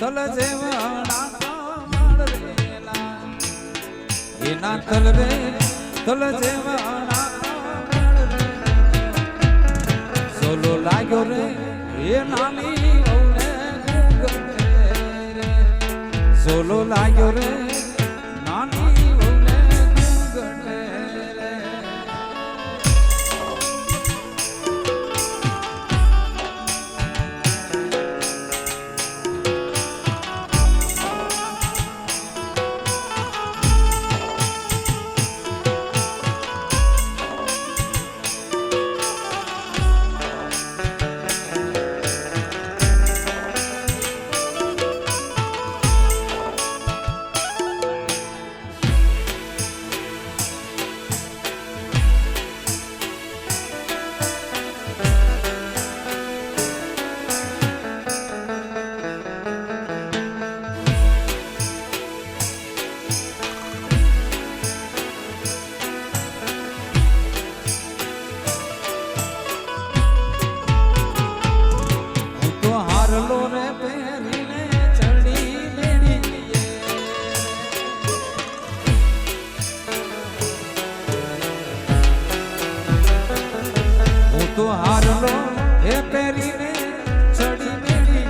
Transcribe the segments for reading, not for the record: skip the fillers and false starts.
તલ જેવા એના તલ રે તલ જેવા સોલો લાગ્યો રે એ નાની સોલો લાગ્યો રે નાની ઓલે ગુંગટે રે તો હારલો એ પહેરીને ચડી મેળી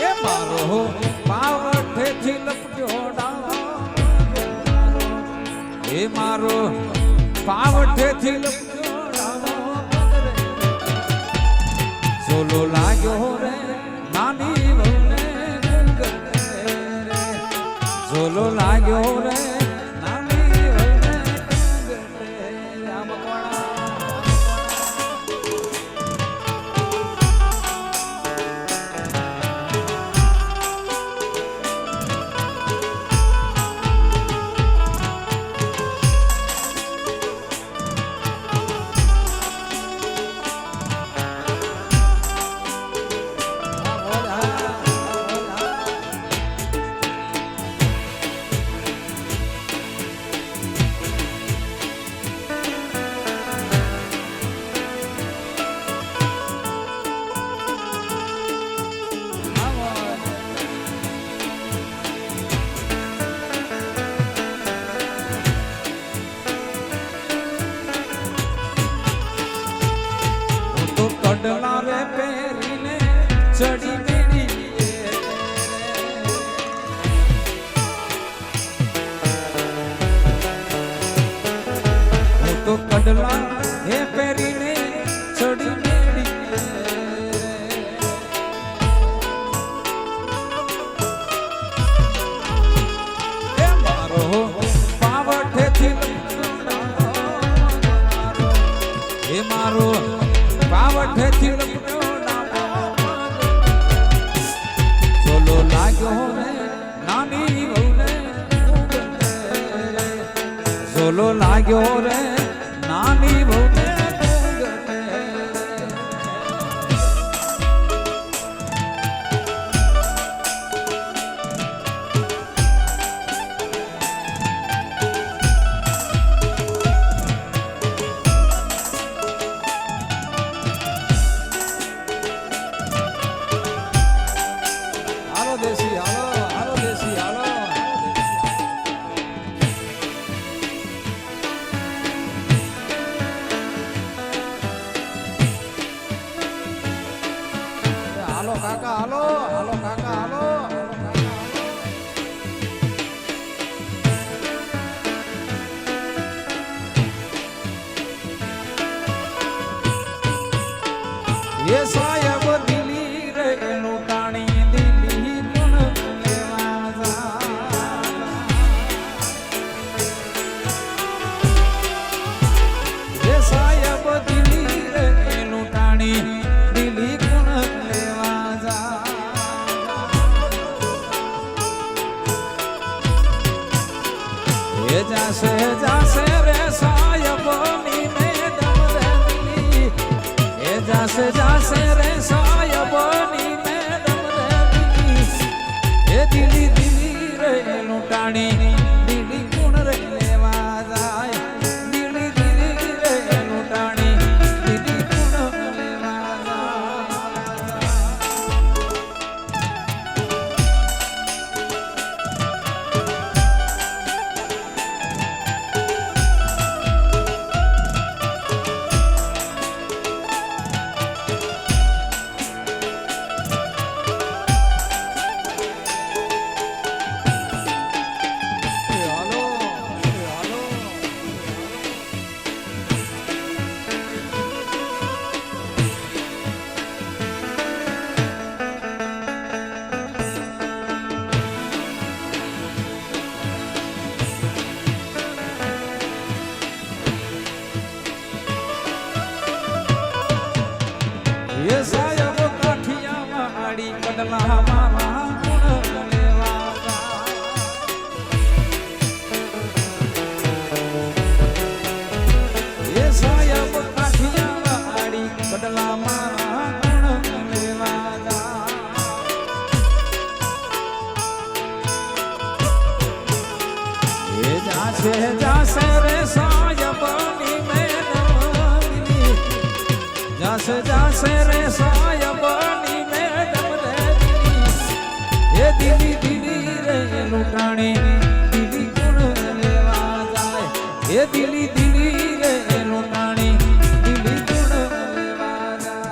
એ મારો પાવઠેથી લપટ્યો ડાવો એ મારો પાવઠેથી લપટ્યો ડાવો સોલો લાગ્યો રે નાની વહુને સોલો લાગ્યો રે નાની વહુને કડલા રે પહેરીને ચડી મેળી હું તો કડલા હે પહેરીને ચડી મેળી હે મારો પાવઠેથી હે મારો પાવઠેથી લપટ્યો ડાવો સોલો લાગ્યો રે નાની વહુને સોલો લાગ્યો રે નાની વહુને દેશી હાલો દેશી હાલો હાલો કાકા હાલો હાલો કાકા હાલો એ સાહેબ દિલી રે લૂંટાણી દિલી સાહેબ દિલી રે લૂંટાણી દિલી ગુણ લેવા જા એ જાશે જાશે રે સાહેબ ની મેડમ રે દિલી એ જાશે જાશે રે સાહેબ ની મેડમ રે દિલી એ દિલી દિલી રે લૂંટાણી દિલી ગુણ રે લેવા જાય દિલી દિલી રે લૂંટાણી એ સાહેબ કાઠિયા વાળી કડલા મારા ગુણ લેવા એ સાહેબ કાઠિયા વાળી કડલા મારા ગુણ લેવા એ જાશે રે સાહેબની મેડમની જાશે રે સાહેબની મેડમ રે દિલી એ દિલી દિલી રે લૂંટાણી દિલી ગુણ લેવા જાય એ દિલી દિલી રે લૂંટાણી દિલી ગુણ લેવા જાય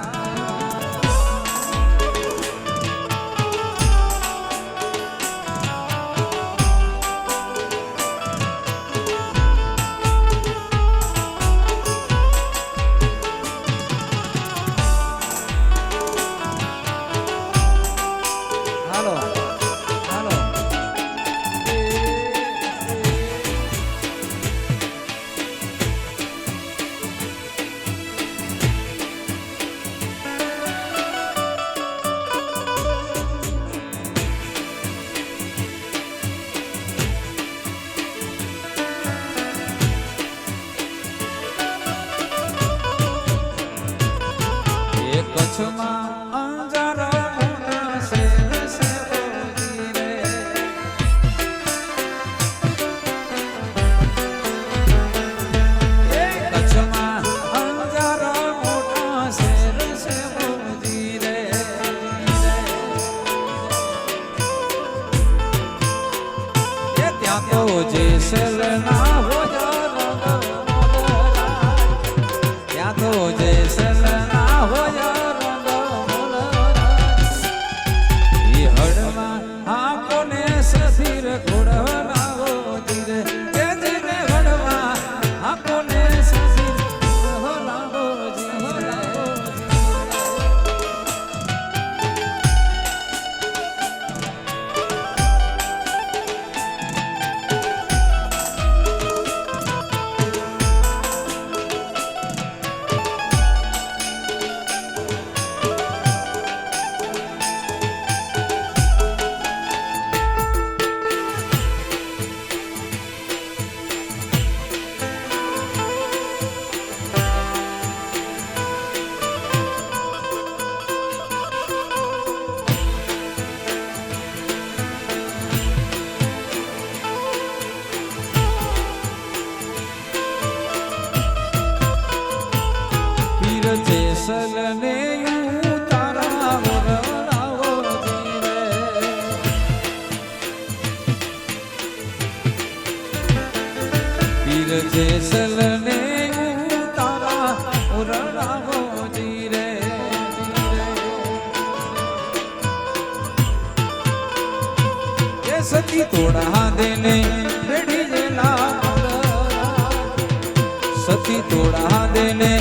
હાલો હાલો એ કચ્છમાં અંજારા મોટા શેર શેરોજી રે એ કચ્છમાં અંજારા મોટા શેર શેરોજી રે એ ત્યાં તો જેસલના હોજા ત્યાં તો જેસલના હોજા સધીર ઘોડલાવો ધીરે કે ધીરે હડવા આપોને સધીર ઘોડલાવો ધીરે જેસલને તારા વરણાવો જીરે પીર જેસલને તારા વરણાવો જીરે એ સતી તોડા દેને બેડી જેલા સતી તોડા દેને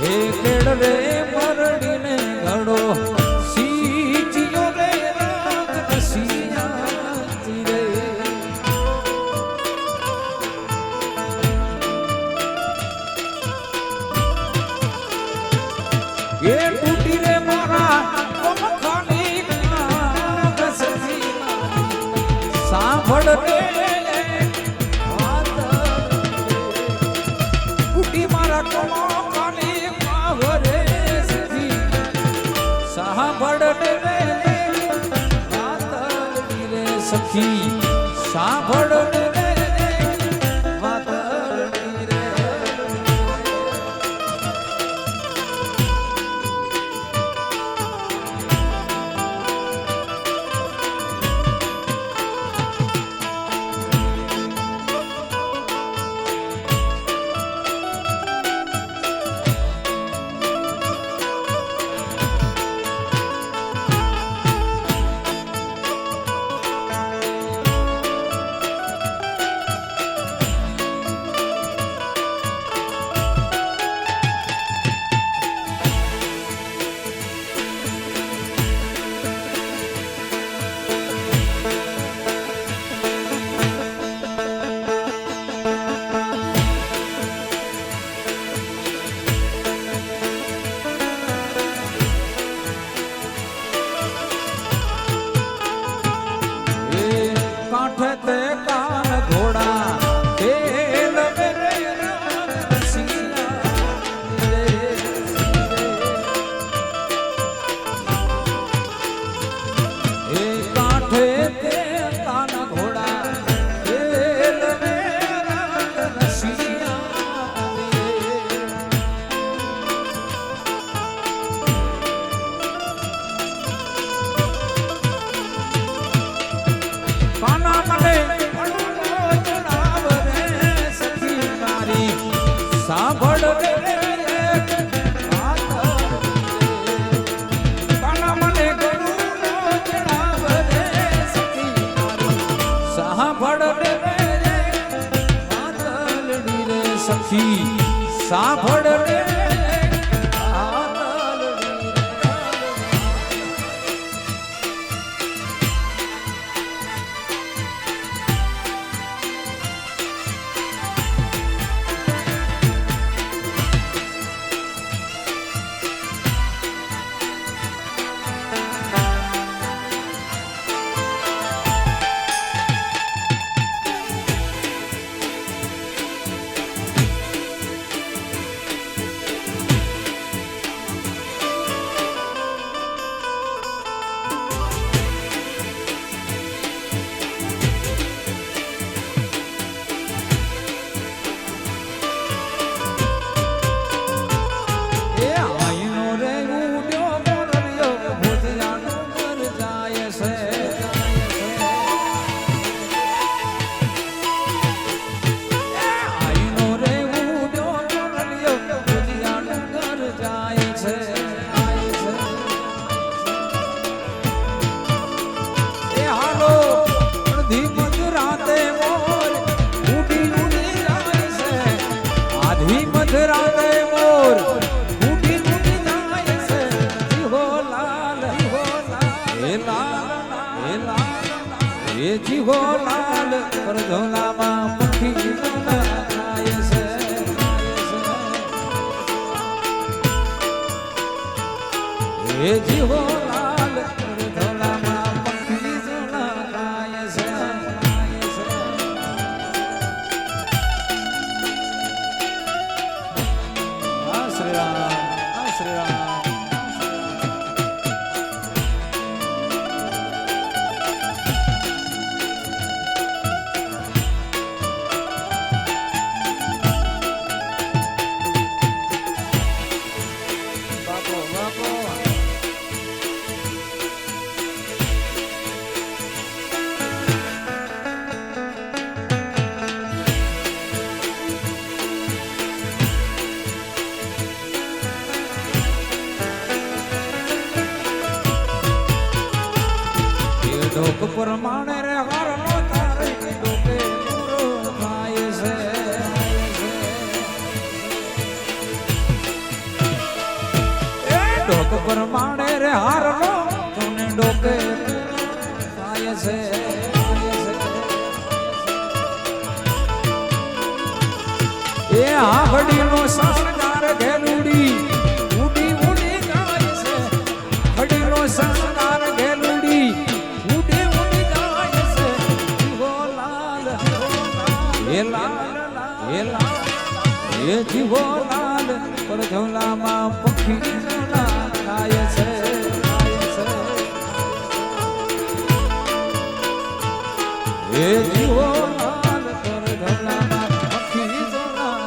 હે કેળવે મરડીને ઘડો સીચિયો રે રાગ રસિયાતી રે એ તૂટી રે મારા મખાની સાંભળ રે તૂટી મારા મખાની પાવરે સાંભળ રે સખી સાંભળ રે કાંઠે કાન ઘોડા ખેલ એ કાંઠે તે કાન ઘોડા ખેલ કાના મને જણાવ રે સખી મારી સાંભળ રે કાના મને જણાવ રે સખી મારી સાંભળ રે માતલડી રે સખી સાંભળ રે રાતે મોર ઉડી ઉડી જાય છે જીહો લાલ હે લાલ એ જીહો લાલ પરધોલામાં પંખી જાય છે એ જીહો લાલ પરધોલામાં પંખી જાય છે શ્રી રામ ઢોક પ્રમાણે રે હારનો તારે ઢોકે પૂરો થાય છે માણે રે હારનો તુને ડોકે થાય છે એ આઘડીનો સંસ્કાર ઘેલુડી ઉડી ઉડી જાય છે ઘડીનો સંસ્કાર ઘેલુડી ઉડી ઉડી જાય છે જીવો લાલ હે લાલ એ જીવો લાલ પર ઝોલામાં પક્ષી ઝોલા થાય છે એ જીવો લાલ પર ઝોલામાં પક્ષી ઝોલા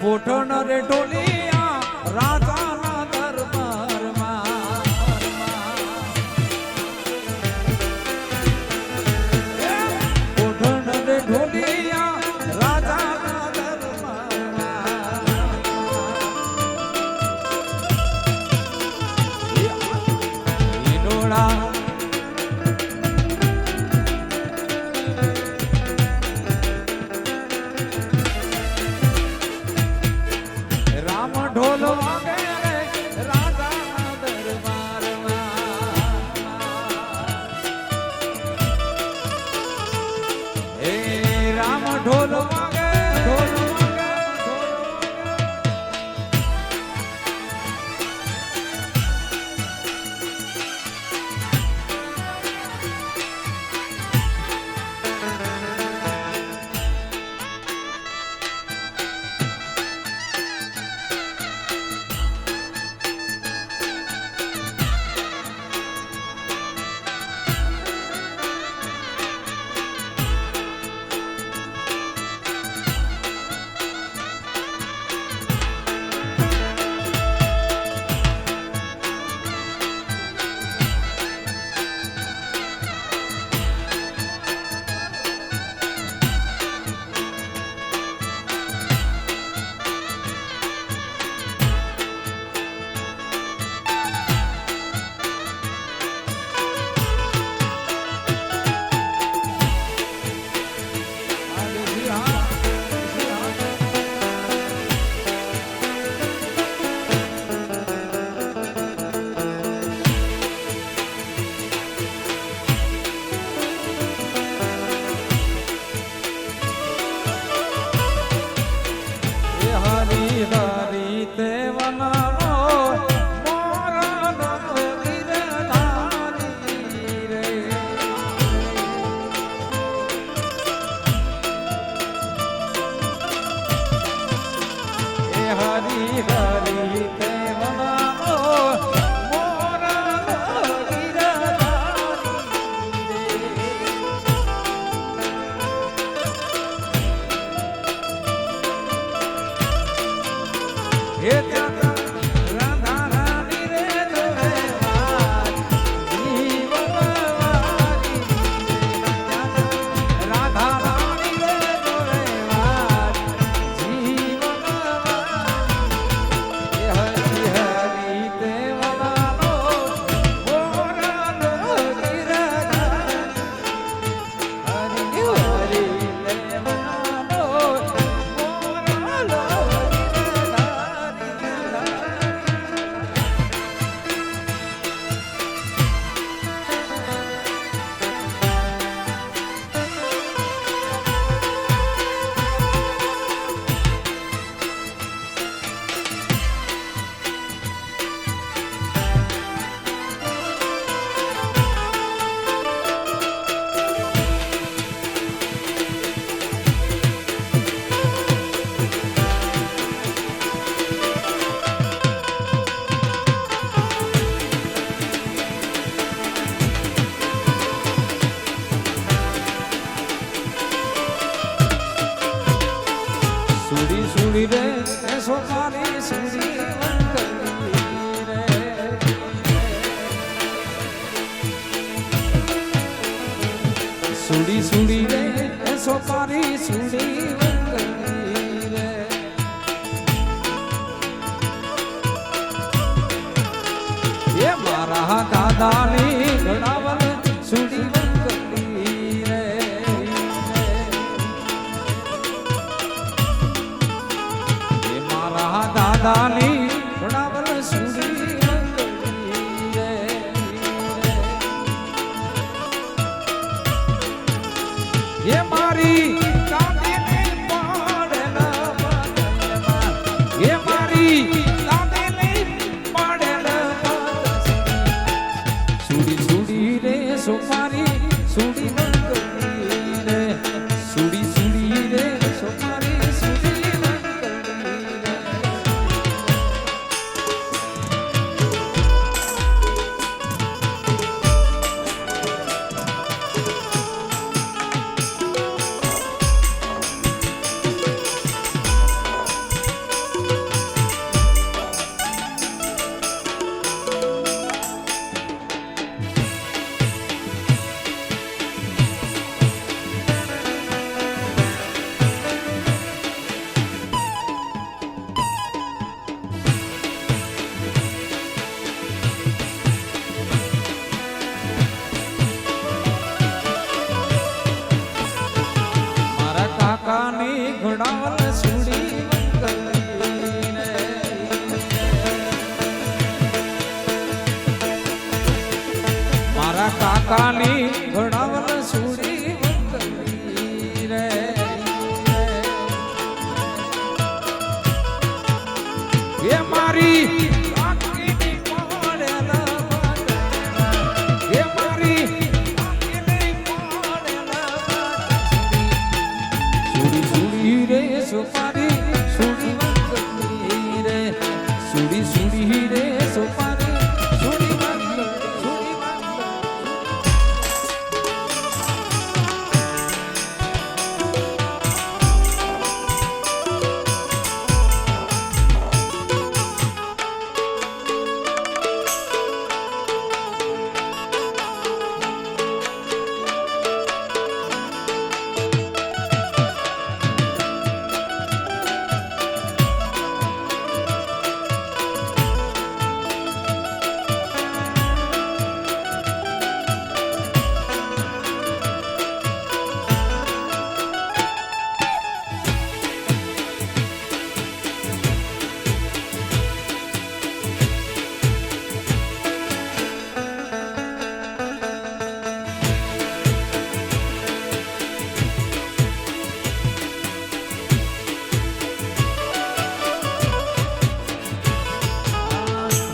પોઠણ રે ઢોલિયા રાજાના દરબારમાં પોઠણ રે ઢોલિયા રાજાના દરબારમાં ઈડોળા ઢોલ વાગે રે રાજાના દરબારમાં હે રામ ઢોલ વાગે ઢોલ વાગે સુડી રે સોમારી સુડી વંકલી રે સુડી સુડી રે સોમારી સુડી વંકલી રે એ મારા દાદાની ઘડાવલ સુડી વંકલી રે દાદાની ઘડાવલ સુડી વંકલી રે એ મારી દાદીની પાડેલા પાદરમાં એ મારી દાદીની પાડેલા સુડી સુડી રે સોમારી સુડી વંકલી રે સુડી સુડી રે સોમારી સુડી વંકલી રે ઘોડાવલ સુડી મંગલી રે મારા કાકાની ઘોડાવલ સુડી મંગલી રે એ મારી કાકીની પડેલા એ મારી કાકીની પડેલા સુડી સુડી રે સોપારી સુડી મંગલી રે સુડી સુડી રે સોપારી સુડી મંગલી સુડી મંગલી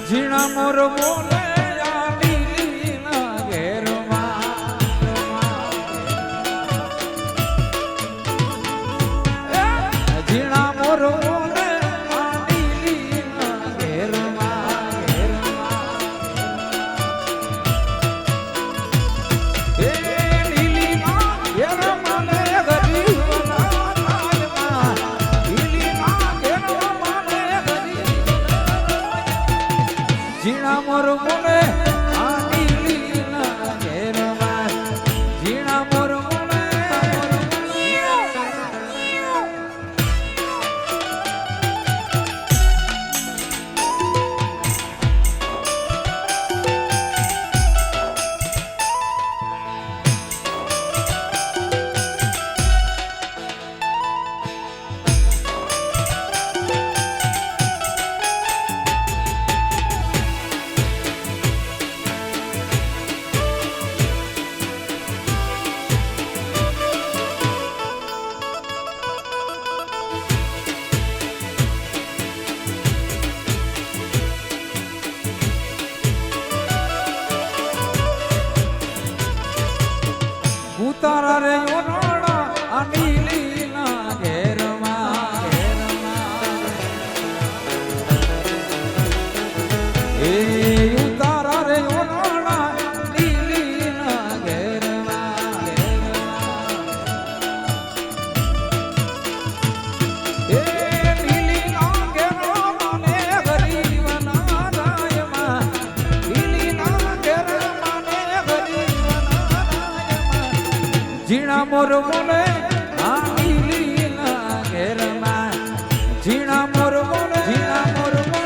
ઝીણા મોર બોલે આલી લીલા ઘેરમાં ઝીણા મોર બોલે આલી લીલા ઘેરમાં એ લીલીના ઘેરમાં ને ગરીબના રાજમાં લીલીના ઘેરમાં ને ઝીણા મોર બોલે આની લીલા ઘેરમાં ઝીણા મોર બોલે ઉતારા રે ઓરડા આની લીલા ઘેરમાં એ ઉતારા રે ઓરડા લીલા ઘેરમાં એ લીલા ઘેરમાં ને ગરીબના રાજમાં લીલા ઘેરમાં ને ગરીબના ઝીણા મોર બોલે આની લીલા ઘેરમાં ઝીણા મોર બોલે ઝીણા મોર બોલે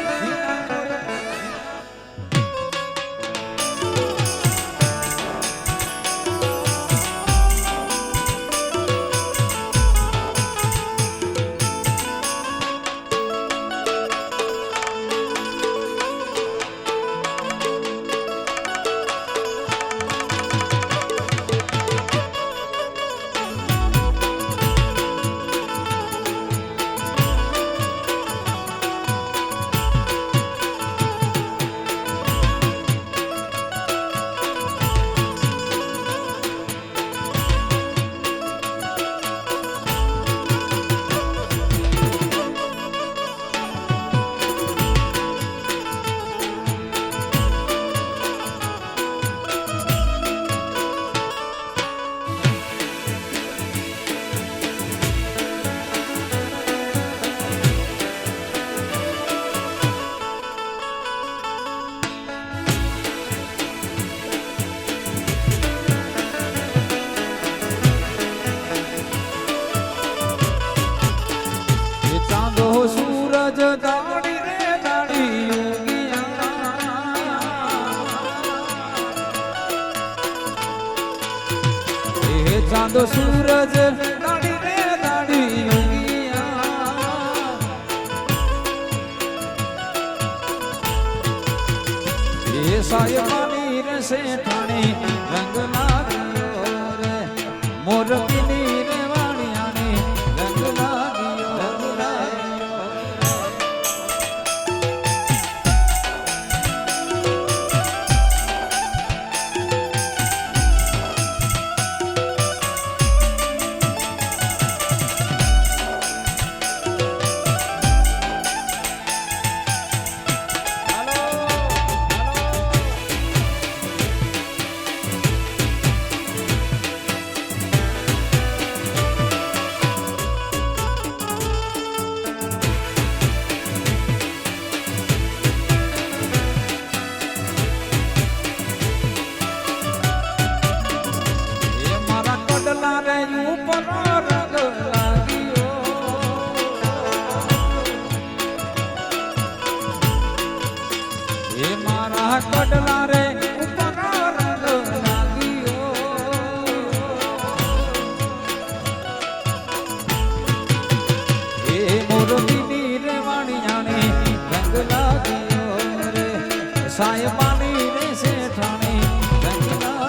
ચાંદો સૂરજ દાડી રે દાડી યોગિયા સાયમાની રે શેઠાણી રંગ લાગ્યો રે મોરબીની રે વાણિયાણી રંગ લાગ્યો રંગ લાગ્યો કડલા રે ઉપર રંગ લાગ્યો એ મોરબીની રે વાણિયાણી રંગ લાગ્યો રે સાયમાની રે શેઠાણી રંગ લાગ્યો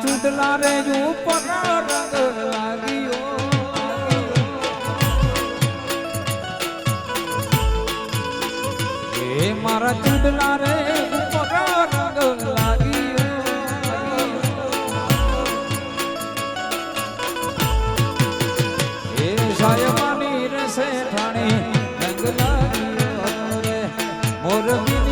ચૂડલા રે ઉપર રંગ લાગ્યો એ મારા ચૂડલા રે ઉપર રંગ લાગ્યો એ સાયમાની રે શેઠાણી રંગ લાગ્યો રે મોરબીની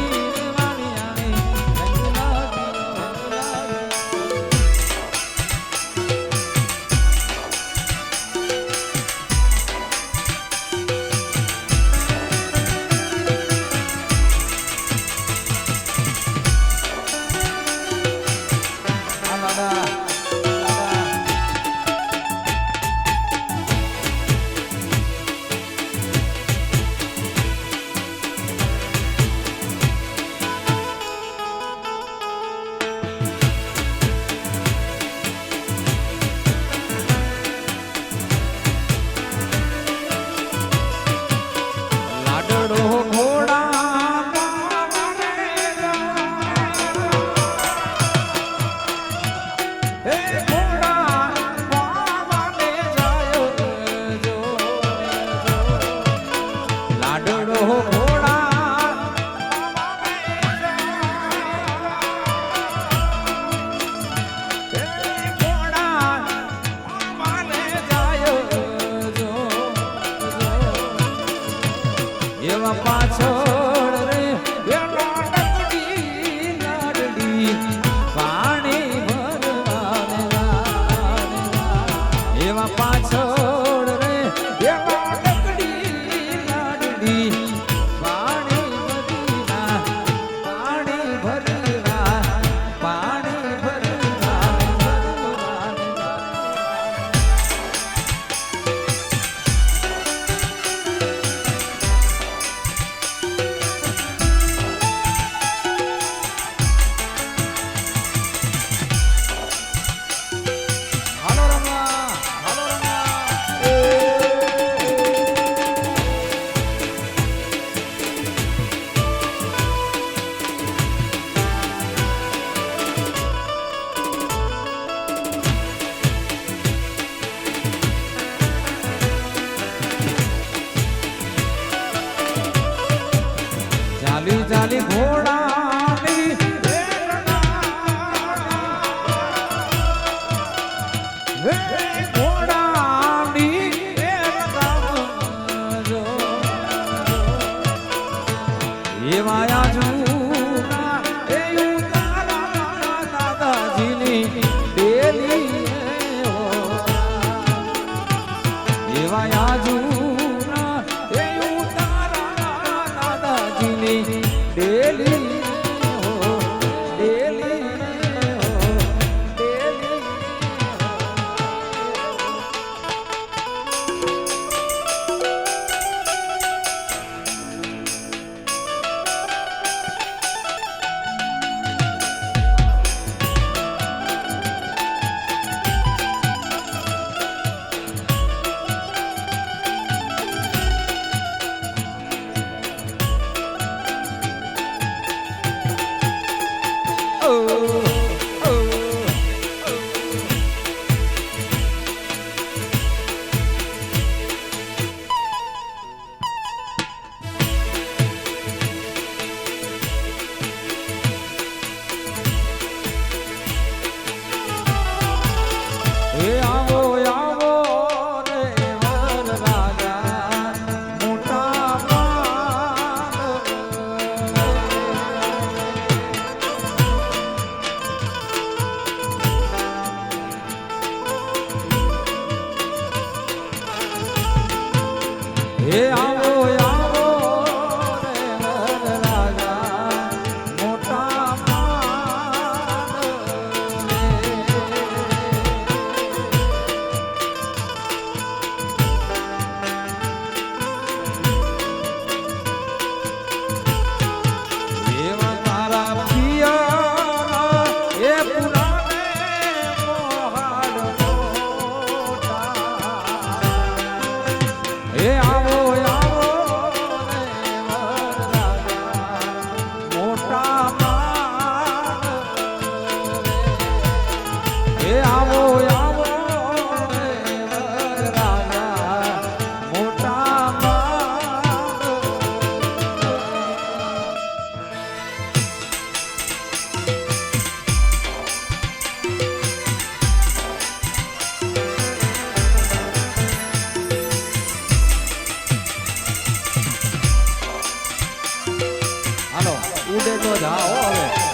હો હવે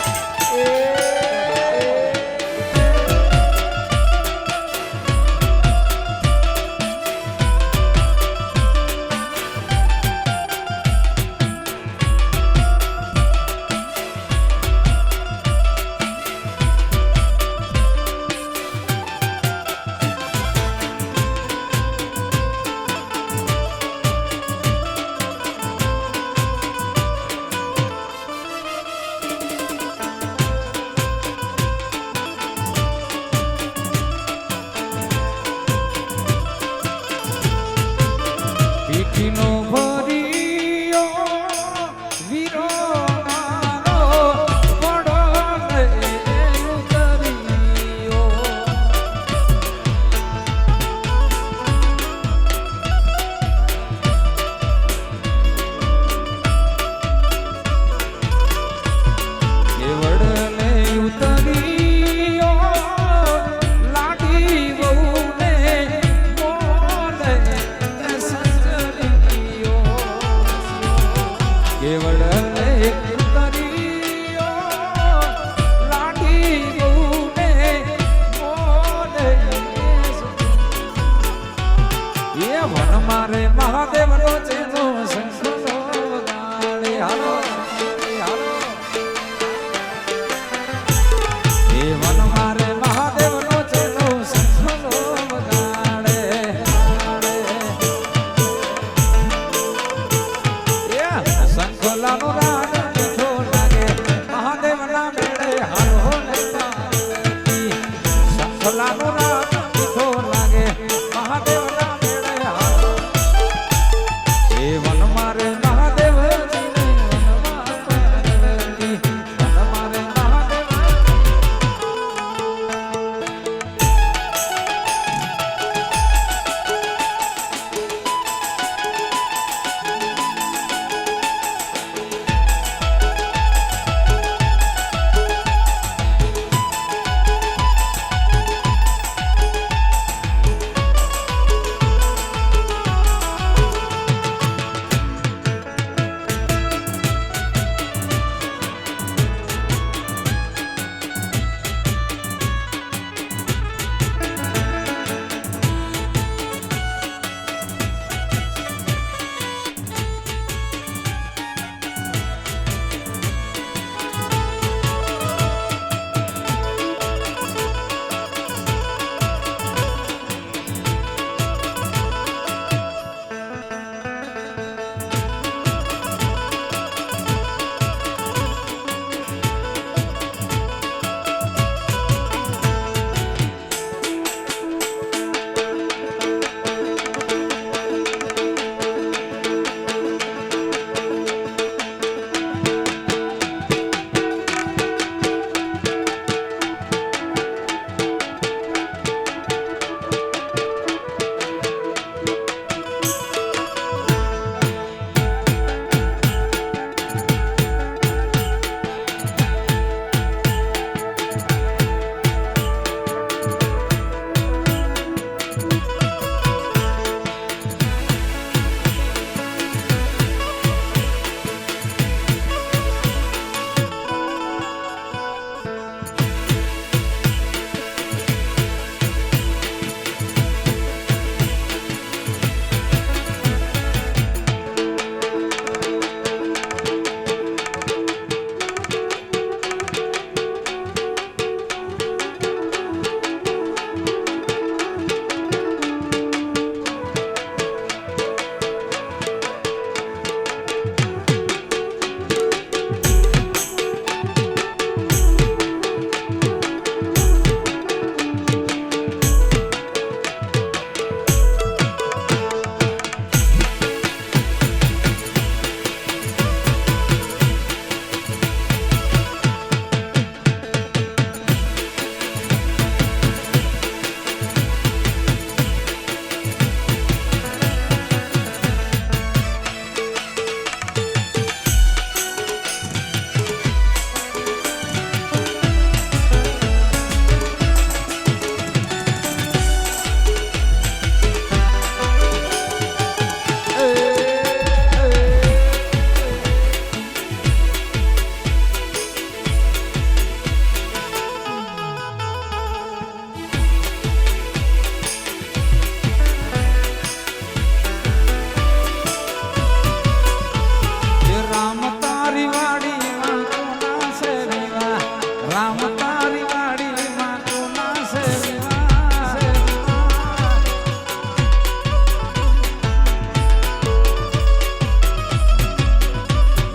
રામ તારી વાડી માં કોના છે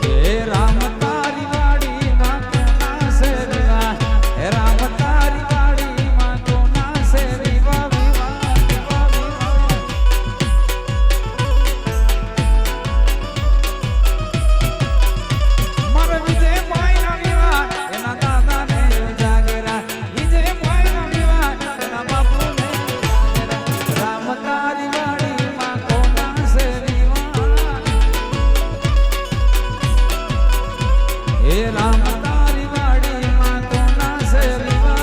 હે રામ તારી વાડી માં કોના છે હે રામ તારી વાડી માં કોના છે વિવા મારે વિજય ભાઈ ના વિવાહ એના દાદા ને જાગરા વિજય ભાઈ ના વિવાહ એના બાપુ ને રામ તારી વાડી માં કોના છે વિવાહ હે રામ તારી વાડી માં કોના છે વિવાહ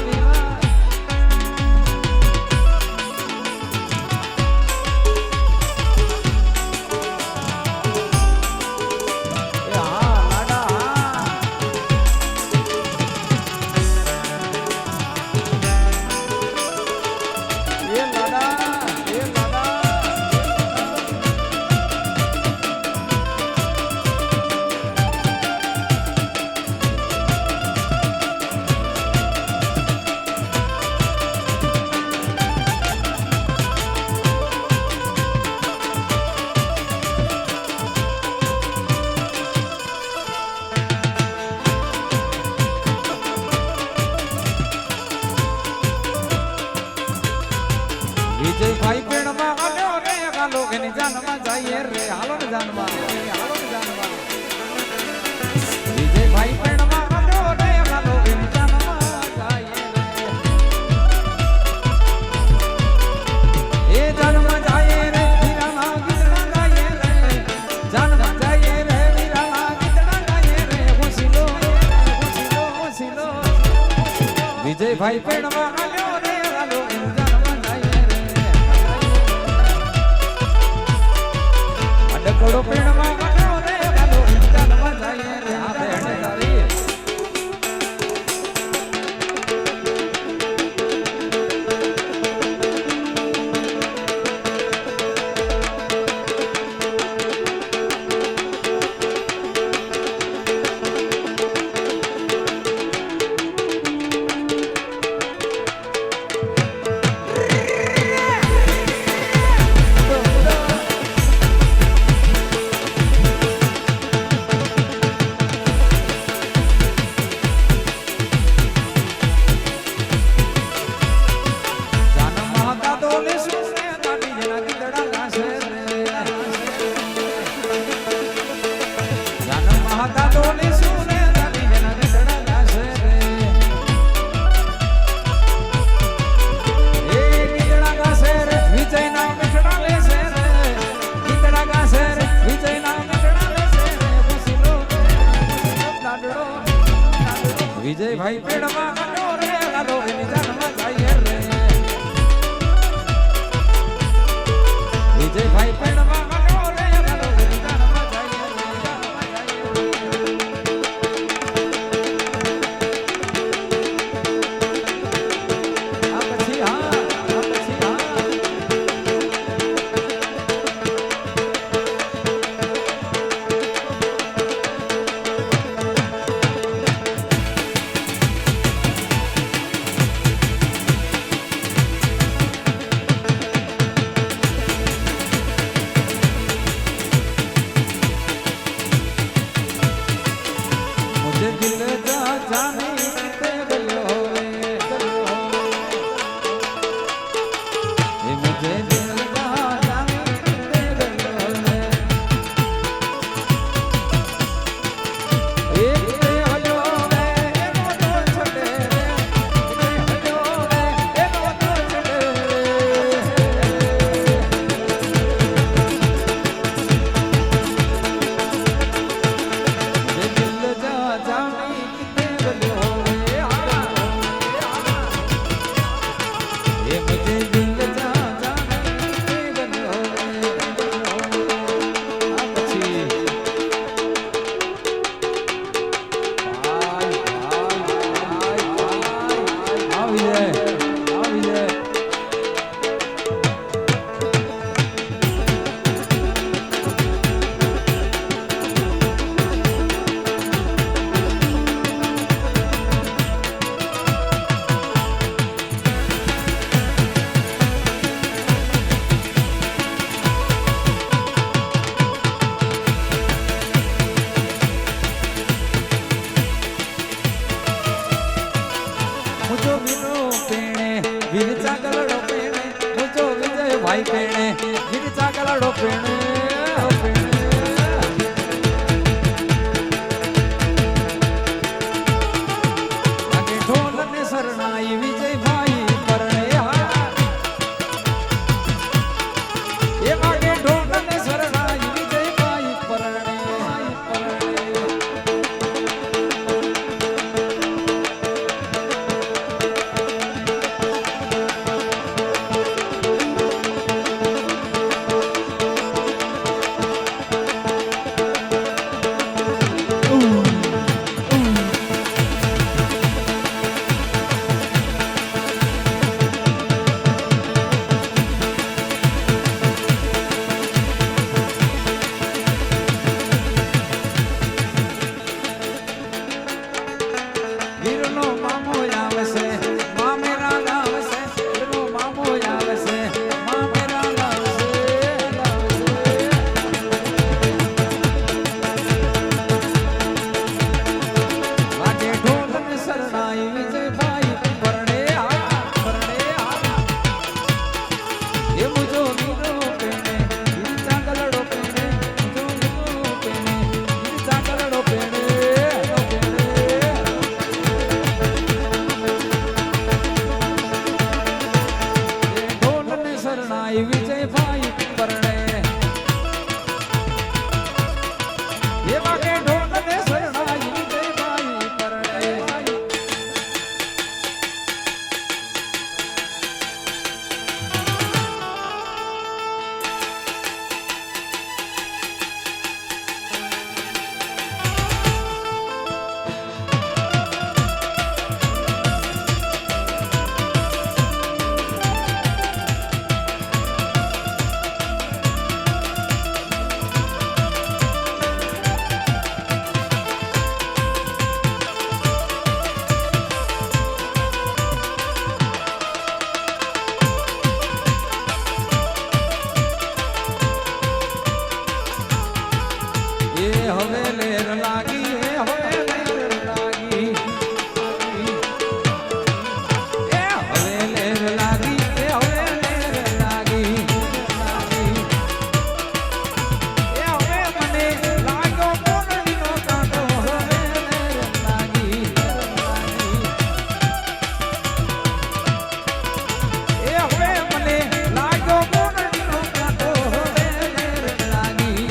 વિજય ભાઈ પેણમાં આલ્યો રે ગાલો એની જાનમાં જઈએ રે હાલો ને જાનમાં વિજય ભાઈ પેણમાં આલ્યો રે ગાલો એની જાનમાં જઈએ રે એ જાનમાં જઈએ રે વીરાના ગીતડા ગાઈએ રે જાનમાં જઈએ રે વીરાના ગીતડા ગાઈએ રે હોશીલો વિજય ભાઈ પેણમાં આલ્યો રે ગાલો એની જાનમાં જઈએ ડકડો પેણમાં ગાલો રે ગાલો જાનમાં જઈએ રે આ બેને તારી વિજય ભાઈ પેડમાં ગાલો રે ગાલો એની જાનમાં જઈએ રે વિજય ભાઈ પેડમાં ગાલો રે ગાલો એની જાનમાં જઈએ રે આ પછી હા મુજો વિનો પેણે વીર ચાકલડો પેણે મુજો વિજય ભાઈ પેણે વીર ચાકલડો પેણે શરણાઈ વિજય ભાઈ પરણે એ માગે ઢોલને શરણાઈ વિજય ભાઈ પરણે વિજય ભાઈ પરણે એ વાગે ઢોલને શરણાઈ વિજય ભાઈ પરણે હવે લેર લાગી હવે લેર લાગી હવે લેર લાગી હવે લેર લાગી હવે મને લાગ્યો મોરડીનો કાંટો હવે લેર લાગી હવે મને લાગ્યો મોરડીનો કાંટો હવે લેર લાગી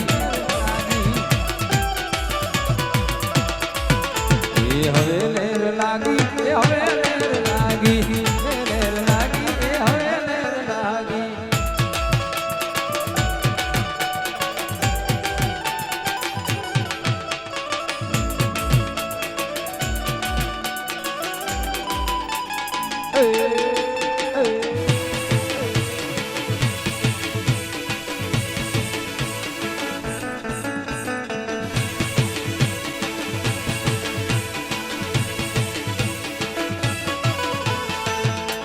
હવે લેર લાગી હવે લેર લાગી લેર લાગી હવે લેર લાગી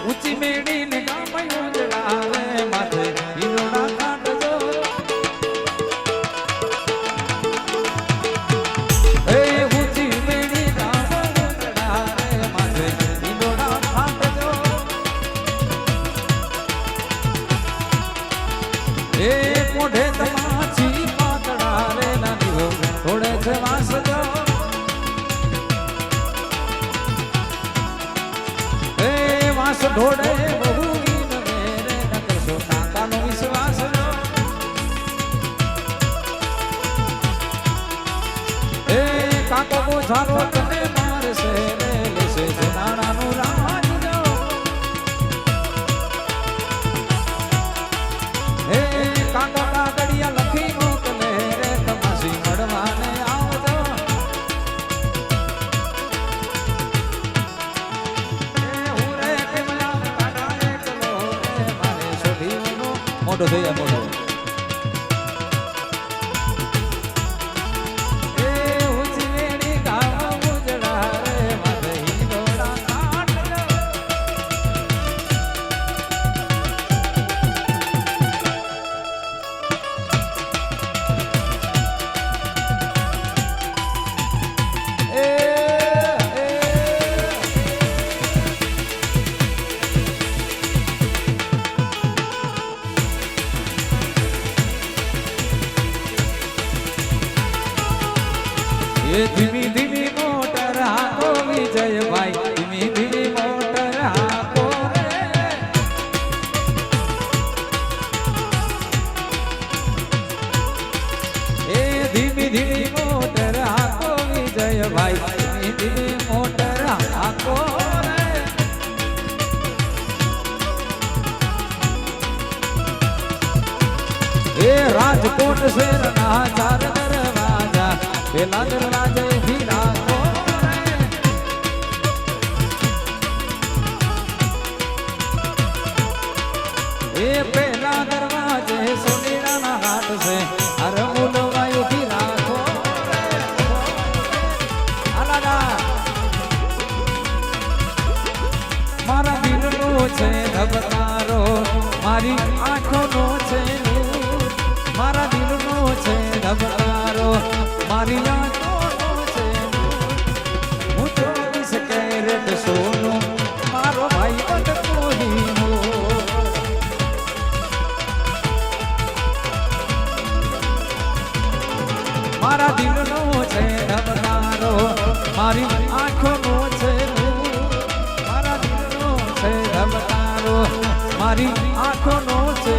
ઊંચી મેડી ને ગામયું જડાવે માથે ઈરોડા કાઢજો એ ઊંચી મેડી ગામયું જડાવે માથે ઈરોડા કાઢજો એ મોઢે તમાચી પાતળા રે નાની હો થોડે છે વાસજો વાસ ઢોળે બહુ ગીત મેરે ન કરશો કાકાનો વિશ્વાસ એ કાકો બોઝારો તને મારશે રે લેશે નાણાનું રાજ જો એ કાકો કાગડિયા લખી મોકલે રે તમાસી મળવાને આવજો મોટો થઈ મોટો એ ઊંચી વેડી ગામ ઉજડા રે માથે હિંડોળા કાઢજો રાજકોટ શહેરના ચાર દરવાજા પેલા દરવાજે હીરા એ પેલા દરવાજે સોનેરાના હાટ છે અરે બોલવાયું થી રાખો મારા દિલનો છે ધબકારો મારી આંખોનો છે મારા દિલનો છે ધબકારો મારી આંખોનો છે હું 24 કેરેટ સોનું મારો ભાઈ બંધ કોહીનો મારા દિલનો છે ધબકારો મારી આંખોનો છે મારા દિલનો છે ધબકારો મારી આંખોનો છે